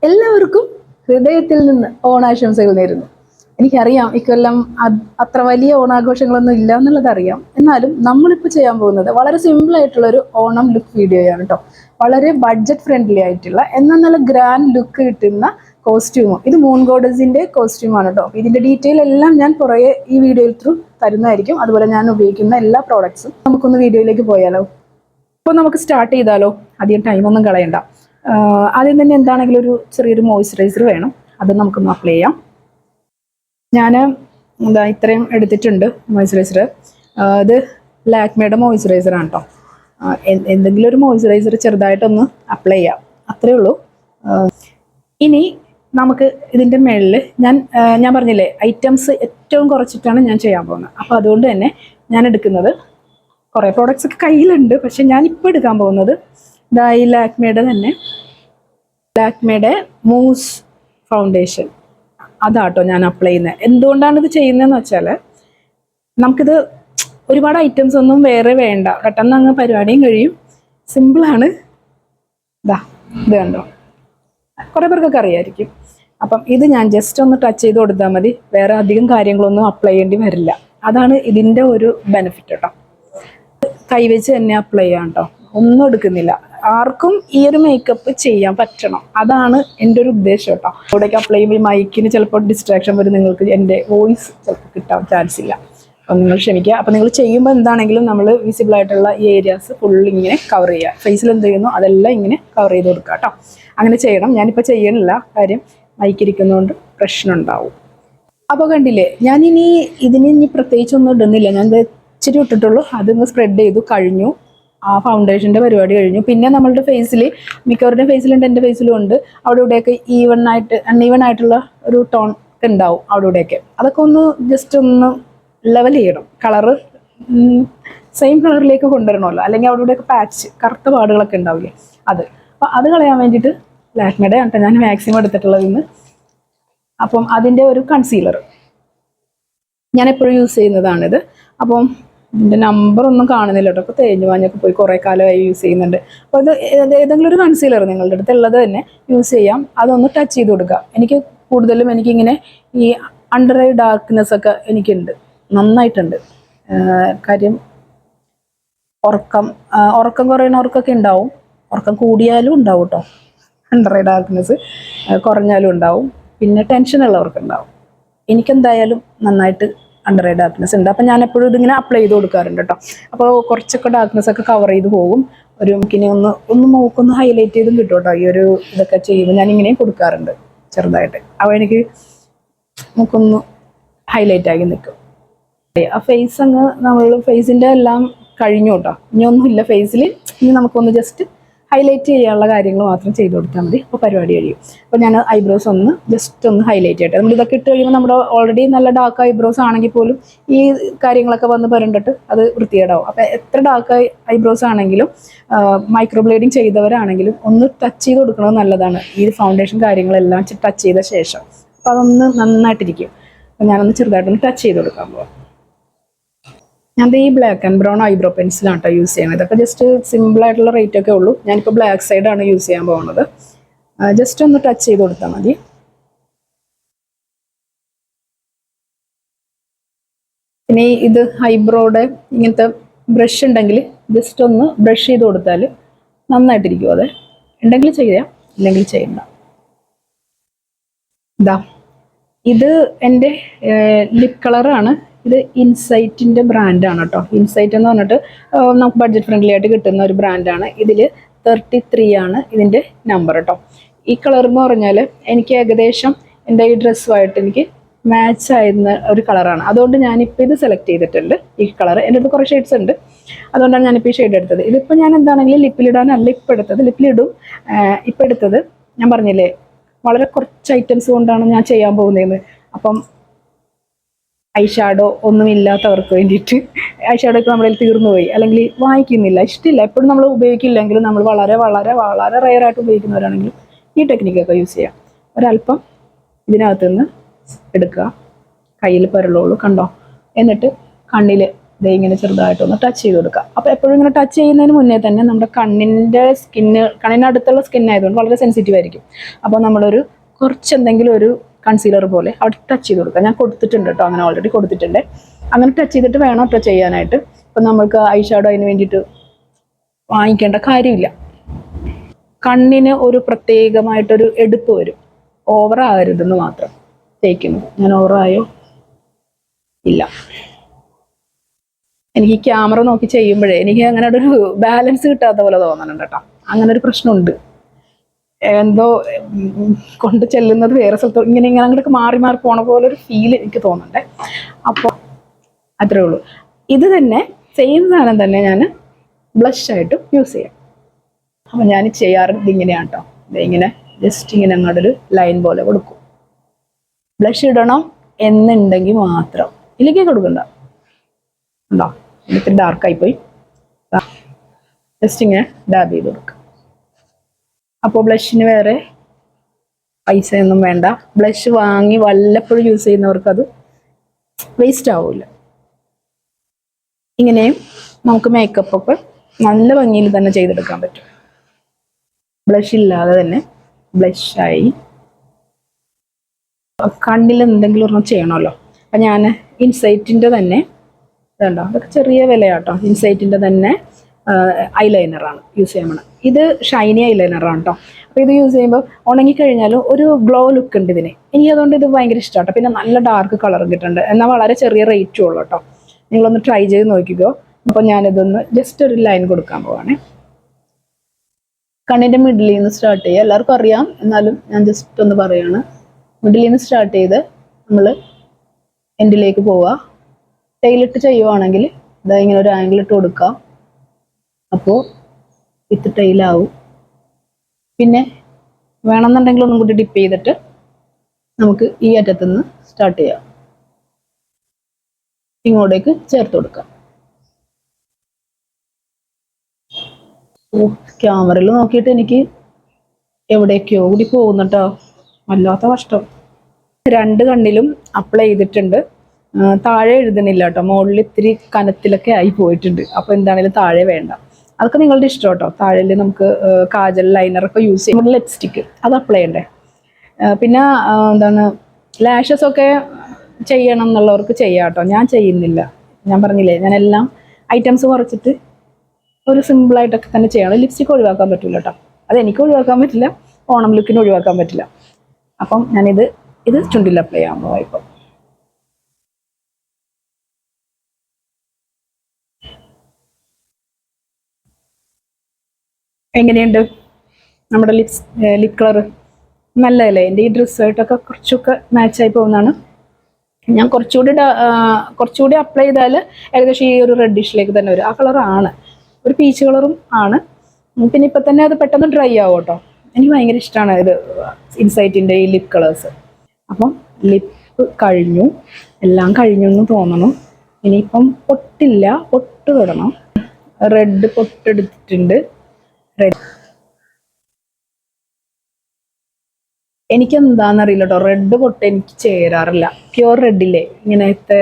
എല്ലാവർക്കും ഹൃദയത്തിൽ നിന്ന് ഓണാശംസകൾ നേരുന്നു. എനിക്കറിയാം ഇക്കൊല്ലം അത്ര വലിയ ഓണാഘോഷങ്ങളൊന്നും ഇല്ല എന്നുള്ളത് അറിയാം. എന്നാലും നമ്മളിപ്പോൾ ചെയ്യാൻ പോകുന്നത് വളരെ സിമ്പിൾ ആയിട്ടുള്ള ഒരു ഓണം ലുക്ക് വീഡിയോയാണ് കേട്ടോ. വളരെ ബഡ്ജറ്റ് ഫ്രണ്ട്ലി ആയിട്ടുള്ള എന്നാൽ നല്ല ഗ്രാൻഡ് ലുക്ക് കിട്ടുന്ന കോസ്റ്റ്യൂമും. ഇത് മൂൺ ഗോഡസിന്റെ കോസ്റ്റ്യൂമാണ് കേട്ടോ. ഇതിന്റെ ഡീറ്റെയിൽ എല്ലാം ഞാൻ പുറകെ ഈ വീഡിയോയിൽ ത്രൂ തരുന്നതായിരിക്കും. അതുപോലെ ഞാൻ ഉപയോഗിക്കുന്ന എല്ലാ പ്രോഡക്ട്സും. നമുക്കൊന്ന് വീഡിയോയിലേക്ക് പോയാലോ? അപ്പോൾ നമുക്ക് സ്റ്റാർട്ട് ചെയ്താലോ? അധികം ടൈമൊന്നും കളയണ്ട. ആദ്യം തന്നെ എന്താണെങ്കിലും ഒരു ചെറിയൊരു മോയ്സ്ചറൈസർ വേണം. അത് നമുക്കൊന്ന് അപ്ലൈ ചെയ്യാം. ഞാൻ ഇത്രയും എടുത്തിട്ടുണ്ട് മോയ്സ്ചറൈസർ. ഇത് ലാക്മേയുടെ മോയ്സ്ചറൈസറാണ് കേട്ടോ. എന്തെങ്കിലും ഒരു മോയ്സ്ചറൈസർ ചെറുതായിട്ടൊന്ന് അപ്ലൈ ചെയ്യാം, അത്രയേ ഉള്ളൂ. ഇനി നമുക്ക് ഇതിൻ്റെ മുകളിൽ ഞാൻ പറഞ്ഞില്ലേ, ഐറ്റംസ് ഏറ്റവും കുറച്ചിട്ടാണ് ഞാൻ ചെയ്യാൻ പോകുന്നത്. അപ്പോൾ അതുകൊണ്ട് തന്നെ ഞാൻ എടുക്കുന്നത് കുറേ പ്രോഡക്റ്റ്സ് ഒക്കെ കയ്യിലുണ്ട്. പക്ഷെ ഞാനിപ്പോൾ എടുക്കാൻ പോകുന്നത് ഈ ലാക്മേയുടെ മൂസ് ഫൗണ്ടേഷൻ അതാട്ടോ ഞാൻ അപ്ലൈ ചെയ്യുന്നത്. എന്തുകൊണ്ടാണ് ഇത് ചെയ്യുന്നതെന്ന് വെച്ചാൽ, നമുക്കിത് ഒരുപാട് ഐറ്റംസ് ഒന്നും വേറെ വേണ്ട, പെട്ടെന്ന് അങ്ങ് പരിപാടിയും കഴിയും. സിമ്പിളാണ്. ഇത് കണ്ടോ, കുറേ പേർക്കൊക്കെ അറിയായിരിക്കും. അപ്പം ഇത് ഞാൻ ജസ്റ്റ് ഒന്ന് ടച്ച് ചെയ്ത് കൊടുത്താൽ മതി, വേറെ അധികം കാര്യങ്ങളൊന്നും അപ്ലൈ ചെയ്യേണ്ടി വരില്ല. അതാണ് ഇതിൻ്റെ ഒരു ബെനിഫിറ്റ് കേട്ടോ. കൈവച്ച് തന്നെ അപ്ലൈ ചെയ്യാം കേട്ടോ, ഒന്നും എടുക്കുന്നില്ല. ആർക്കും ഈ ഒരു മേക്കപ്പ് ചെയ്യാൻ പറ്റണം, അതാണ് എൻ്റെ ഒരു ഉദ്ദേശം കേട്ടോ. ഇവിടേക്ക് അപ്ലൈ ചെയ്യുമ്പോൾ ഈ മൈക്കിന് ചിലപ്പോൾ ഡിസ്ട്രാക്ഷൻ വരും, നിങ്ങൾക്ക് എൻ്റെ വോയിസ് ചിലപ്പോൾ കിട്ടാൻ ചാൻസ് ഇല്ല. അപ്പം നിങ്ങൾ ക്ഷമിക്കുക. അപ്പം നിങ്ങൾ ചെയ്യുമ്പോൾ എന്താണെങ്കിലും നമ്മൾ വിസിബിൾ ആയിട്ടുള്ള ഈ ഏരിയാസ് ഫുൾ ഇങ്ങനെ കവർ ചെയ്യുക. ഫേസിൽ എന്ത് ചെയ്യുന്നു അതെല്ലാം ഇങ്ങനെ കവർ ചെയ്ത് കൊടുക്കുക കേട്ടോ. അങ്ങനെ ചെയ്യണം. ഞാനിപ്പോൾ ചെയ്യണില്ല, കാര്യം മൈക്കിരിക്കുന്നതുകൊണ്ട് പ്രശ്നം ഉണ്ടാവും. അപ്പോൾ കണ്ടില്ലേ, ഞാനിനി ഇനി പ്രത്യേകിച്ചൊന്നും ഇടുന്നില്ല. ഞാൻ ഇച്ചിരി ഇട്ടിട്ടുള്ളൂ, അതൊന്ന് സ്പ്രെഡ് ചെയ്തു കഴിഞ്ഞു. ആ ഫൗണ്ടേഷൻ്റെ പരിപാടി കഴിഞ്ഞു. പിന്നെ നമ്മളുടെ ഫേസിൽ, മിക്കവരുടെ ഫേസിലുണ്ട്, എൻ്റെ ഫേസിലും ഉണ്ട്, അവിടെ ഇവിടെയൊക്കെ അൺഈവൺ ആയിട്ടുള്ള ഒരു ടോൺ ഉണ്ടാവും അവിടെ ഇവിടെയൊക്കെ. അതൊക്കെ ഒന്ന് ജസ്റ്റ് ഒന്ന് ലെവൽ ചെയ്യണം. കളറ് സെയിം കളറിലേക്ക് കൊണ്ടുവരണമല്ലോ, അല്ലെങ്കിൽ അവിടെ ഇവിടെയൊക്കെ പാച്ച് കറുത്ത പാടുകളൊക്കെ ഉണ്ടാവില്ലേ, അപ്പോൾ അത് കളയാൻ വേണ്ടിയിട്ട് ലാക്മേയുടെ ആണ് ഞാൻ മാക്സിമം എടുത്തിട്ടുള്ളത് ഇന്ന്. അപ്പം അതിൻ്റെ ഒരു കൺസീലർ ഞാൻ എപ്പോഴും യൂസ് ചെയ്യുന്നതാണിത്. അപ്പം ഇതിൻ്റെ നമ്പറൊന്നും കാണുന്നില്ല കേട്ടോ. അപ്പോൾ തേഞ്ഞു വാഞ്ഞൊക്കെ പോയി കുറേ കാലമായി യൂസ് ചെയ്യുന്നുണ്ട്. അപ്പോൾ ഇത് ഏതെങ്കിലും ഒരു കൺസീലർ നിങ്ങളുടെ അടുത്ത് ഉള്ളത് തന്നെ യൂസ് ചെയ്യാം. അതൊന്ന് ടച്ച് ചെയ്ത് കൊടുക്കുക. എനിക്ക് കൂടുതലും എനിക്കിങ്ങനെ ഈ അണ്ടർ ഐ ഡാർക്ക്നെസ് ഒക്കെ എനിക്കുണ്ട്, നന്നായിട്ടുണ്ട്. കാര്യം ഉറക്കം കുറയുന്നവർക്കൊക്കെ ഉണ്ടാവും, ഉറക്കം കൂടിയാലും ഉണ്ടാവും കേട്ടോ. അണ്ടർ ഐ ഡാർക്ക്നെസ് കുറഞ്ഞാലും ഉണ്ടാവും. പിന്നെ ടെൻഷൻ ഉള്ളവർക്ക് ഉണ്ടാവും. എനിക്കെന്തായാലും നന്നായിട്ട് അണ്ടർ ഐ ഡാർക്ക്നെസ് ഉണ്ട്. അപ്പം ഞാൻ എപ്പോഴും ഇതിങ്ങനെ അപ്ലൈ ചെയ്ത് കൊടുക്കാറുണ്ട് കേട്ടോ. അപ്പോൾ കുറച്ചൊക്കെ ഡാർക്ക്നെസ് ഒക്കെ കവർ ചെയ്ത് പോകും. ഒരു നമുക്കിനി ഒന്ന് മൂക്കൊന്ന് ഹൈലൈറ്റ് ചെയ്തും കിട്ടും കേട്ടോ. ഈ ഒരു ഇതൊക്കെ ചെയ്യുമ്പോൾ ഞാനിങ്ങനെയും കൊടുക്കാറുണ്ട് ചെറുതായിട്ട്. അപ്പോൾ എനിക്ക് മൂക്കൊന്ന് ഹൈലൈറ്റ് ആക്കി നിൽക്കും. ആ ഫേസ് അങ്ങ് നമ്മൾ ഫേസിൻ്റെ എല്ലാം കഴിഞ്ഞു കേട്ടോ. ഇനിയൊന്നുമില്ല ഫേസിൽ. ഇനി നമുക്കൊന്ന് ജസ്റ്റ് ഹൈലൈറ്റ് ചെയ്യാനുള്ള കാര്യങ്ങൾ മാത്രം ചെയ്ത് കൊടുത്താൽ മതി. അപ്പോൾ പരിപാടി കഴിയും. അപ്പോൾ ഞാൻ ഐബ്രോസ് ഒന്ന് ജസ്റ്റ് ഒന്ന് ഹൈലൈറ്റ് ചെയ്യട്ടെ. നമ്മൾ ഇതൊക്കെ ഇട്ട് കഴിയുമ്പോൾ നമ്മുടെ ഓൾറെഡി നല്ല ഡാർക്ക് ഐബ്രോസ് ആണെങ്കിൽ പോലും ഈ കാര്യങ്ങളൊക്കെ വന്ന് പരണ്ടിട്ട് അത് വൃത്തികേടാവും. അപ്പോൾ എത്ര ഡാർക്ക് ഐബ്രോസ് ആണെങ്കിലും മൈക്രോബ്ലേഡിങ് ചെയ്തവരാണെങ്കിലും ഒന്ന് ടച്ച് ചെയ്ത് കൊടുക്കുന്നത് നല്ലതാണ്. ഈ ഫൗണ്ടേഷൻ കാര്യങ്ങളെല്ലാം ടച്ച് ചെയ്ത ശേഷം അപ്പോൾ അതൊന്ന് നന്നായിട്ടിരിക്കും. അപ്പോൾ ഞാനൊന്ന് ചെറുതായിട്ടൊന്ന് ടച്ച് ചെയ്ത് കൊടുക്കാൻ പോകാം. ഞാൻ ഈ ബ്ലാക്ക് ആൻഡ് ബ്രൗൺ ഐബ്രോ പെൻസിലാണ് കേട്ടോ യൂസ് ചെയ്യുന്നത്. ഇതൊക്കെ ജസ്റ്റ് സിമ്പിളായിട്ടുള്ള റേറ്റ് ഒക്കെ ഉള്ളൂ. ഞാനിപ്പോൾ ബ്ലാക്ക് സൈഡാണ് യൂസ് ചെയ്യാൻ പോകുന്നത്. ജസ്റ്റ് ഒന്ന് ടച്ച് ചെയ്ത് കൊടുത്താൽ മതി. പിന്നെ ഇത് ഐബ്രോയുടെ ഇങ്ങനത്തെ ബ്രഷ് ഉണ്ടെങ്കിൽ ജസ്റ്റ് ഒന്ന് ബ്രഷ് ചെയ്ത് കൊടുത്താൽ നന്നായിട്ടിരിക്കും. അതെ ഉണ്ടെങ്കിൽ ചെയ്യാം, ഇല്ലെങ്കിൽ ചെയ്യണ്ട. ഇത് എൻ്റെ ലിപ് കളറാണ്. ഇത് ഇൻസൈറ്റിൻ്റെ ബ്രാൻഡാണ് കേട്ടോ. ഇൻസൈറ്റ് എന്ന് പറഞ്ഞിട്ട് നമുക്ക് ബഡ്ജറ്റ് ഫ്രണ്ട്ലി ആയിട്ട് കിട്ടുന്ന ഒരു ബ്രാൻഡാണ്. ഇതിൽ 33 ആണ് ഇതിൻ്റെ നമ്പർ കേട്ടോ. ഈ കളർ എന്ന് പറഞ്ഞാൽ എനിക്ക് ഏകദേശം എൻ്റെ ഈ ഡ്രസ്സുമായിട്ട് എനിക്ക് മാച്ച് ആയിരുന്ന ഒരു കളറാണ്. അതുകൊണ്ട് ഞാനിപ്പോൾ ഇത് സെലക്ട് ചെയ്തിട്ടുണ്ട്. ഈ കളർ എൻ്റെ അടുത്ത് കുറേ ഷെയ്ഡ്സ് ഉണ്ട്, അതുകൊണ്ടാണ് ഞാനിപ്പോൾ ഈ ഷെയ്ഡ് എടുത്തത്. ഇതിപ്പോൾ ഞാൻ എന്താണെങ്കിലും ലിപ്പിലിടാനല്ല ഇപ്പോൾ എടുത്തത്, ലിപ്പിലിടും. ഇപ്പോൾ എടുത്തത് ഞാൻ പറഞ്ഞില്ലേ, വളരെ കുറച്ച് ഐറ്റംസ് കൊണ്ടാണ് ഞാൻ ചെയ്യാൻ പോകുന്നതെന്ന്. അപ്പം ഐഷാഡോ ഒന്നുമില്ലാത്തവർക്ക് വേണ്ടിയിട്ട്, ഐഷാഡോക്ക് നമ്മളിൽ തീർന്നു പോയി അല്ലെങ്കിൽ വാങ്ങിക്കുന്നില്ല, ഇഷ്ടമില്ല, എപ്പോഴും നമ്മൾ ഉപയോഗിക്കില്ലെങ്കിലും നമ്മൾ വളരെ വളരെ വളരെ റെയറായിട്ട് ഉപയോഗിക്കുന്നവരാണെങ്കിലും ഈ ടെക്നിക്കൊക്കെ യൂസ് ചെയ്യാം. ഒരല്പം ഇതിനകത്ത് നിന്ന് എടുക്കുക, കയ്യിൽ പരലോളൂ, കണ്ടോ. എന്നിട്ട് കണ്ണിൽ ദേ ഇങ്ങനെ ചെറുതായിട്ടൊന്ന് ടച്ച് ചെയ്ത് കൊടുക്കുക. അപ്പോൾ എപ്പോഴും ഇങ്ങനെ ടച്ച് ചെയ്യുന്നതിന് മുന്നേ തന്നെ നമ്മുടെ കണ്ണിനടുത്തുള്ള സ്കിന്നായതുകൊണ്ട് വളരെ സെൻസിറ്റീവ് ആയിരിക്കും. അപ്പോൾ നമ്മളൊരു കുറച്ച് എന്തെങ്കിലും ഒരു കൺസീലർ പോലെ അവിടെ ടച്ച് ചെയ്ത് കൊടുക്കുക. ഞാൻ കൊടുത്തിട്ടുണ്ട് കേട്ടോ, അങ്ങനെ ഓൾറെഡി കൊടുത്തിട്ടുണ്ട്. അങ്ങനെ ടച്ച് ചെയ്തിട്ട് വേണം കേട്ടോ ചെയ്യാനായിട്ട്. ഇപ്പം നമ്മൾക്ക് ഐ ഷാഡോ അതിന് വേണ്ടിയിട്ട് വാങ്ങിക്കേണ്ട കാര്യമില്ല. കണ്ണിന് ഒരു പ്രത്യേകമായിട്ടൊരു എടുപ്പ് വരും, ഓവറാകരുതെന്ന് മാത്രം തേക്കുന്നു. ഞാൻ ഓവറായോ ഇല്ല. എനിക്ക് ക്യാമറ നോക്കി ചെയ്യുമ്പോഴേ എനിക്ക് അങ്ങനെ ഒരു ബാലൻസ് കിട്ടാത്ത പോലെ തോന്നുന്നുണ്ട് കേട്ടോ. അങ്ങനെ ഒരു പ്രശ്നമുണ്ട്. എന്തോ കൊണ്ട് ചെല്ലുന്നത് വേറെ സ്ഥലത്തോ ഇങ്ങനെ അങ്ങോട്ട് മാറി മാറി പോണ പോലെ ഒരു ഫീൽ എനിക്ക് തോന്നുന്നുണ്ട്. അപ്പോൾ അത്രേ ഉള്ളൂ. ഇത് തന്നെ സെയിം സാധനം തന്നെ ഞാൻ ബ്ലഷായിട്ടും യൂസ് ചെയ്യാം. അപ്പം ഞാൻ ചെയ്യാറുണ്ട് ഇങ്ങനെയാണ് കേട്ടോ. ഇങ്ങനെ ജസ്റ്റ് ഇങ്ങനെ അങ്ങോട്ടൊരു ലൈൻ പോലെ കൊടുക്കും. ബ്ലഷ് ഇടണം എന്നുണ്ടെങ്കിൽ മാത്രം, ഇല്ലെങ്കിൽ കൊടുക്കണ്ട. ഉണ്ടോ, ഇത്തിരി ഡാർക്കായിപ്പോയി. ജസ്റ്റ് ഇങ്ങനെ ഡാബ് ചെയ്ത് കൊടുക്കുക. അപ്പോൾ ബ്ലഷിന് വേറെ പൈസയൊന്നും വേണ്ട. ബ്ലഷ് വാങ്ങി വല്ലപ്പോഴും യൂസ് ചെയ്യുന്നവർക്കത് വേസ്റ്റ് ആവില്ല. ഇങ്ങനെയും നമുക്ക് മേക്കപ്പ് ഒക്കെ നല്ല ഭംഗിയിൽ തന്നെ ചെയ്തെടുക്കാൻ പറ്റും. ബ്ലഷ് ഇല്ലാതെ തന്നെ ബ്ലഷായി. കണ്ണിൽ എന്തെങ്കിലും ഒരെണ്ണം ചെയ്യണമല്ലോ. അപ്പം ഞാൻ ഇൻസൈറ്റിൻ്റെ തന്നെ ഇതുണ്ടോ, അതൊക്കെ ചെറിയ വിലയാട്ടോ. ഇൻസൈറ്റിൻ്റെ തന്നെ ഐലൈനറാണ് യൂസ് ചെയ്യാൻ വേണം. ഇത് ഷൈനി ഐലൈനറാണ് കേട്ടോ. അപ്പോൾ ഇത് യൂസ് ചെയ്യുമ്പോൾ ഉണങ്ങിക്കഴിഞ്ഞാലും ഒരു ഗ്ലോ ലുക്ക് ഉണ്ട് ഇതിന്. എനിക്ക് അതുകൊണ്ട് ഇത് ഭയങ്കര ഇഷ്ടമാണ്. പിന്നെ നല്ല ഡാർക്ക് കളറും കിട്ടുന്നുണ്ട്, എന്നാൽ വളരെ ചെറിയ റേറ്റും ഉള്ളൂ കേട്ടോ. നിങ്ങളൊന്ന് ട്രൈ ചെയ്ത് നോക്കിക്കോ. അപ്പോൾ ഞാനിതൊന്ന് ജസ്റ്റ് ഒരു ലൈൻ കൊടുക്കാൻ പോവാണേ. കണ്ണിൻ്റെ മിഡിലിൽ നിന്ന് സ്റ്റാർട്ട് ചെയ്യുക. എല്ലാവർക്കും അറിയാം, എന്നാലും ഞാൻ ജസ്റ്റ് ഒന്ന് പറയുകയാണ്. മിഡിലിൽ നിന്ന് സ്റ്റാർട്ട് ചെയ്ത് നമ്മൾ എൻഡിലേക്ക് പോവുക. ടൈലിട്ട് ചെയ്യുവാണെങ്കിൽ ഇതാ ഇങ്ങനെ ഒരു ആംഗിൾ ഇട്ട് കൊടുക്കാം. അപ്പോൾ വിത്ത് ടൈലാവും. പിന്നെ വേണമെന്നുണ്ടെങ്കിൽ ഒന്നും കൂടി ഡിപ്പ് ചെയ്തിട്ട് നമുക്ക് ഈ അറ്റത്തുനിന്ന് സ്റ്റാർട്ട് ചെയ്യാം. ഇങ്ങോട്ടേക്ക് ചേർത്ത് കൊടുക്കാം. ക്യാമറയിൽ നോക്കിയിട്ട് എനിക്ക് എവിടേക്കോ കൂടി പോകുന്നുട്ടോ, വല്ലാത്ത കഷ്ടം. രണ്ട് കണ്ണിലും അപ്ലൈ ചെയ്തിട്ടുണ്ട്. താഴെ എഴുതണില്ല കേട്ടോ, മുകളിൽ ഇത്തിരി കനത്തിലൊക്കെ ആയി പോയിട്ടുണ്ട്. അപ്പോൾ എന്താണെങ്കിലും താഴെ വേണ്ട. അതൊക്കെ നിങ്ങളുടെ ഇഷ്ടം കേട്ടോ. താഴെ നമുക്ക് കാജൽ ലൈനറൊക്കെ യൂസ് ചെയ്യും. നമ്മുടെ ലിപ്സ്റ്റിക്ക് അത് അപ്ലൈ ചെയ്യണ്ടേ. പിന്നെ എന്താണ് ലാഷസ് ഒക്കെ ചെയ്യണം എന്നുള്ളവർക്ക് ചെയ്യാം കേട്ടോ. ഞാൻ ചെയ്യുന്നില്ല, ഞാൻ പറഞ്ഞില്ലേ, ഞാൻ എല്ലാം ഐറ്റംസ് കുറച്ചിട്ട് ഒരു സിമ്പിളായിട്ടൊക്കെ തന്നെ ചെയ്യണം. ലിപ്സ്റ്റിക്ക് ഒഴിവാക്കാൻ പറ്റില്ല കേട്ടോ. അതെനിക്ക് ഒഴിവാക്കാൻ പറ്റില്ല, ഓണം ലുക്കിന് ഒഴിവാക്കാൻ പറ്റില്ല. അപ്പം ഞാനിത് ചുണ്ടിൽ അപ്ലൈ ചെയ്യാൻ പോവാം. ഇപ്പം എങ്ങനെയുണ്ട് നമ്മുടെ ലിപ് കളർ? നല്ലതല്ലേ? എൻ്റെ ഈ ഡ്രസ്സായിട്ടൊക്കെ കുറച്ചൊക്കെ മാച്ചായി പോകുന്നതാണ്. ഞാൻ കുറച്ചുകൂടി അപ്ലൈ ചെയ്താൽ ഏകദേശം ഈ ഒരു റെഡിഷിലേക്ക് തന്നെ വരും. ആ കളറാണ്, ഒരു പീച്ച് കളറും ആണ്. പിന്നെ ഇപ്പം തന്നെ അത് പെട്ടെന്ന് ഡ്രൈ ആവും കേട്ടോ. എനിക്ക് ഭയങ്കര ഇഷ്ടമാണ് ഇത് ഇൻസൈറ്റിൻ്റെ ഈ ലിപ് കളേഴ്സ്. അപ്പം ലിപ്പ് കഴിഞ്ഞു, എല്ലാം കഴിഞ്ഞു എന്ന് തോന്നണം. ഇനിയിപ്പം പൊട്ടില്ല, പൊട്ട് തൊടണം. റെഡ് പൊട്ടെടുത്തിട്ടുണ്ട്. റെഡ് എനിക്ക് എന്താണെന്നറിയില്ല കേട്ടോ, റെഡ് പൊട്ട് എനിക്ക് ചേരാറില്ല. പ്യുവർ റെഡില്ലേ, ഇങ്ങനത്തെ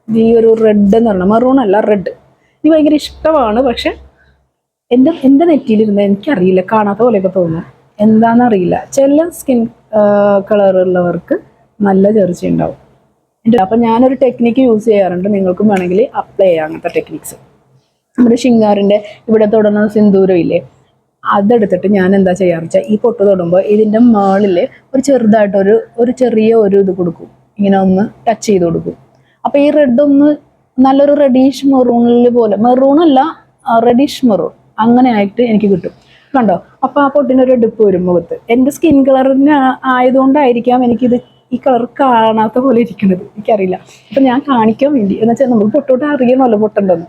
ഈ ഒരു റെഡ് എന്ന് പറഞ്ഞാൽ മെറൂൺ അല്ല, റെഡ് എനിക്ക് ഭയങ്കര ഇഷ്ടമാണ്. പക്ഷെ എൻ്റെ നെറ്റിയിലിരുന്ന് എനിക്കറിയില്ല, കാണാത്ത പോലെയൊക്കെ തോന്നുന്നു. എന്താണെന്നറിയില്ല. ചില സ്കിൻ കളറുള്ളവർക്ക് നല്ല ചേർച്ചയുണ്ടാവും. അപ്പം ഞാനൊരു ടെക്നിക്ക് യൂസ് ചെയ്യാറുണ്ട്, നിങ്ങൾക്കും വേണമെങ്കിൽ അപ്ലൈ ചെയ്യാം അങ്ങനത്തെ ടെക്നിക്സ്. നമ്മുടെ ഷിങ്കാറിൻ്റെ ഇവിടെ തൊടുന്ന സിന്ദൂരം ഇല്ലേ, അതെടുത്തിട്ട് ഞാൻ എന്താ ചെയ്യാറ് വെച്ചാൽ ഈ പൊട്ട് തൊടുമ്പോൾ ഇതിൻ്റെ മുകളിൽ ഒരു ചെറുതായിട്ടൊരു ചെറിയ ഇത് കൊടുക്കും, ഇങ്ങനെ ഒന്ന് ടച്ച് ചെയ്ത് കൊടുക്കും. അപ്പോൾ ഈ റെഡ് ഒന്ന് നല്ലൊരു റെഡിഷ് മെറൂണിൽ പോലെ, മെറൂണല്ല റെഡിഷ് മെറൂൺ അങ്ങനെ ആയിട്ട് എനിക്ക് കിട്ടും. കണ്ടോ? അപ്പോൾ ആ പൊട്ടിനൊരു എടുപ്പ് വരും മുഖത്ത്. എൻ്റെ സ്കിൻ കളറിന് ആയതുകൊണ്ടായിരിക്കാം എനിക്കിത് ഈ കളർ കാണാത്ത പോലെ ഇരിക്കുന്നത്, എനിക്കറിയില്ല. അപ്പം ഞാൻ കാണിക്കാൻ വേണ്ടി, എന്ന് വെച്ചാൽ നമുക്ക് പൊട്ടോട്ട് അറിയണമല്ലോ പൊട്ടുണ്ടെന്ന്.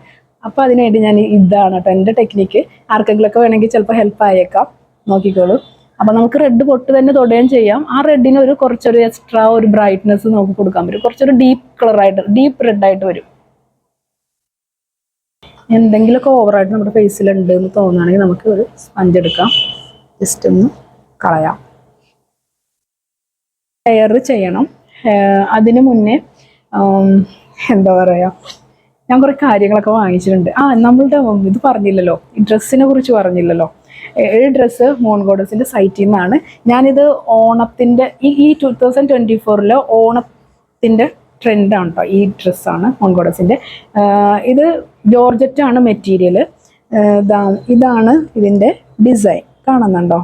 അപ്പോൾ അതിനുവേണ്ടി ഞാൻ ഇതാണ് കേട്ടോ എൻ്റെ ടെക്നിക്ക്. ആർക്കെങ്കിലുമൊക്കെ വേണമെങ്കിൽ ചിലപ്പോൾ ഹെൽപ്പ് ആയേക്കാം, നോക്കിക്കോളൂ. അപ്പോൾ നമുക്ക് റെഡ് പൊട്ട് തന്നെ തൊടുകയും ചെയ്യാം. ആ റെഡിന് കുറച്ചൊരു എക്സ്ട്രാ ഒരു ബ്രൈറ്റ്നെസ് നമുക്ക് കൊടുക്കാൻ പറ്റും. കുറച്ചൊരു ഡീപ്പ് കളറായിട്ട്, ഡീപ്പ് റെഡായിട്ട് വരും. എന്തെങ്കിലുമൊക്കെ ഓവറായിട്ട് നമ്മുടെ ഫേസിലുണ്ട് എന്ന് തോന്നുകയാണെങ്കിൽ നമുക്ക് ഒരു സ്പഞ്ച് എടുക്കാം, ജസ്റ്റ് ഒന്ന് കളയാം. ഹെയർ ചെയ്യണം. അതിന് മുന്നേ എന്താ പറയുക, ഞാൻ കുറേ കാര്യങ്ങളൊക്കെ വാങ്ങിച്ചിട്ടുണ്ട്. നമ്മളുടെ ഇത് പറഞ്ഞില്ലല്ലോ, ഈ ഡ്രസ്സിനെ കുറിച്ച് പറഞ്ഞില്ലല്ലോ. ഈ ഡ്രസ്സ് മോൺ ഗോഡസിൻ്റെ സൈറ്റിൽ നിന്നാണ്. ഞാനിത് ഓണത്തിൻ്റെ ഈ 2024 ഓണത്തിൻ്റെ ട്രെൻഡാണ് കേട്ടോ. ഈ ഡ്രസ്സാണ് മോൺ ഗോഡസിൻ്റെ. ഇത് ജോർജറ്റാണ് മെറ്റീരിയൽ. ഇതാണ് ഇതിൻ്റെ ഡിസൈൻ, കാണുന്നുണ്ടോ?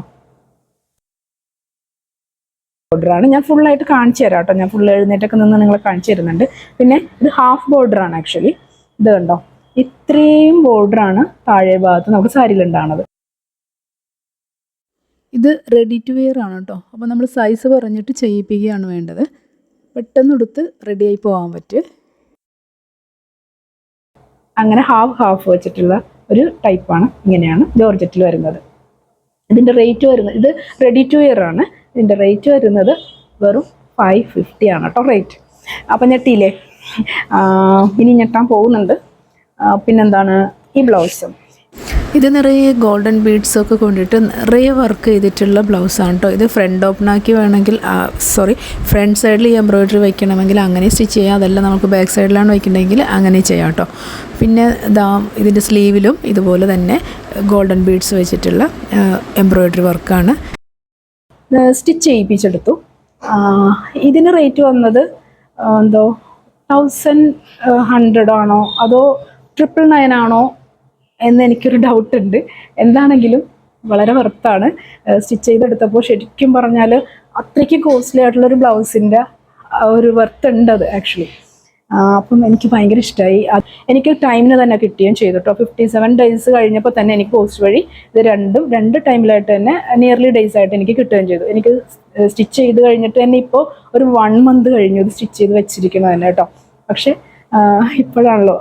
ബോർഡറാണ്. ഞാൻ ഫുള്ളായിട്ട് കാണിച്ചു തരാം കേട്ടോ. ഞാൻ ഫുൾ എഴുന്നേറ്റൊക്കെ നിന്ന് നിങ്ങളെ കാണിച്ചു തരുന്നുണ്ട്. പിന്നെ ഇത് ഹാഫ് ബോർഡറാണ് ആക്ച്വലി. ഇത് കണ്ടോ, ഇത്രയും ബോർഡറാണ് താഴെ ഭാഗത്ത് നമുക്ക് സാരിയിലുണ്ടാണത്. ഇത് റെഡി ടു വെയർ ആണ് കേട്ടോ. അപ്പോൾ നമ്മൾ സൈസ് പറഞ്ഞിട്ട് ചെയ്യിപ്പിക്കുകയാണ് വേണ്ടത്. പെട്ടെന്ന് എടുത്ത് റെഡിയായി പോകാൻ പറ്റും. അങ്ങനെ ഹാഫ് വെച്ചിട്ടുള്ള ഒരു ടൈപ്പാണ്. ഇങ്ങനെയാണ് ജോർജറ്റിൽ വരുന്നത്. ഇതിൻ്റെ റേറ്റ് വരുന്നത്, ഇത് റെഡി ടു വെയർ ആണ്. ഇതിൻ്റെ റേറ്റ് വരുന്നത് വെറും 550 ആണ് കേട്ടോ റേറ്റ്. അപ്പം ഞെട്ടിയില്ലേ? ഇനി ഞെട്ടാൻ പോകുന്നുണ്ട്. പിന്നെന്താണ് ഈ ബ്ലൗസും. ഇത് നിറയെ ഗോൾഡൻ ബീഡ്സൊക്കെ കൊണ്ടിട്ട് നിറയെ വർക്ക് ചെയ്തിട്ടുള്ള ബ്ലൗസാണ് കേട്ടോ. ഇത് ഫ്രണ്ട് ഓപ്പണാക്കി വേണമെങ്കിൽ ഫ്രണ്ട് സൈഡിൽ ഈ എംബ്രോയിഡറി വയ്ക്കണമെങ്കിൽ അങ്ങനെ സ്റ്റിച്ച് ചെയ്യാം. അതല്ല നമുക്ക് ബാക്ക് സൈഡിലാണ് വയ്ക്കണമെങ്കിൽ അങ്ങനെ ചെയ്യാം കേട്ടോ. പിന്നെ ഇതിൻ്റെ സ്ലീവിലും ഇതുപോലെ തന്നെ ഗോൾഡൻ ബീഡ്സ് വെച്ചിട്ടുള്ള എംബ്രോയിഡറി വർക്കാണ്. സ്റ്റിച്ച് ചെയ്യിപ്പിച്ചെടുത്തു. ഇതിന് റേറ്റ് വന്നത് 1100 ആണോ അതോ 999 ആണോ എന്ന് എനിക്കൊരു ഡൗട്ട് ഉണ്ട്. എന്താണെങ്കിലും വളരെ വർത്താണ്. സ്റ്റിച്ച് ചെയ്തെടുത്തപ്പോൾ ശരിക്കും പറഞ്ഞാൽ അത്രയ്ക്ക് കോസ്റ്റ്ലി ആയിട്ടുള്ളൊരു ബ്ലൗസിൻ്റെ ഒരു വർത്ത് ഉണ്ട് അത് ആക്ച്വലി. അപ്പം എനിക്ക് ഭയങ്കര ഇഷ്ടമായി. എനിക്ക് ടൈമിന് തന്നെ കിട്ടുകയും ചെയ്തു കേട്ടോ. 57 ഡേയ്സ് കഴിഞ്ഞപ്പോൾ തന്നെ എനിക്ക് പോസ്റ്റ് വഴി ഇത് രണ്ട് ടൈമിലായിട്ട് തന്നെ നിയർലി ഡേയ്സ് ആയിട്ട് എനിക്ക് കിട്ടുകയും ചെയ്തു. എനിക്ക് സ്റ്റിച്ച് ചെയ്ത് കഴിഞ്ഞിട്ട് തന്നെ ഇപ്പോൾ ഒരു 1 മന്ത് കഴിഞ്ഞു ഇത് സ്റ്റിച്ച് ചെയ്ത് വെച്ചിരിക്കുന്നത് തന്നെ കേട്ടോ. പക്ഷേ ഇപ്പോഴാണല്ലോ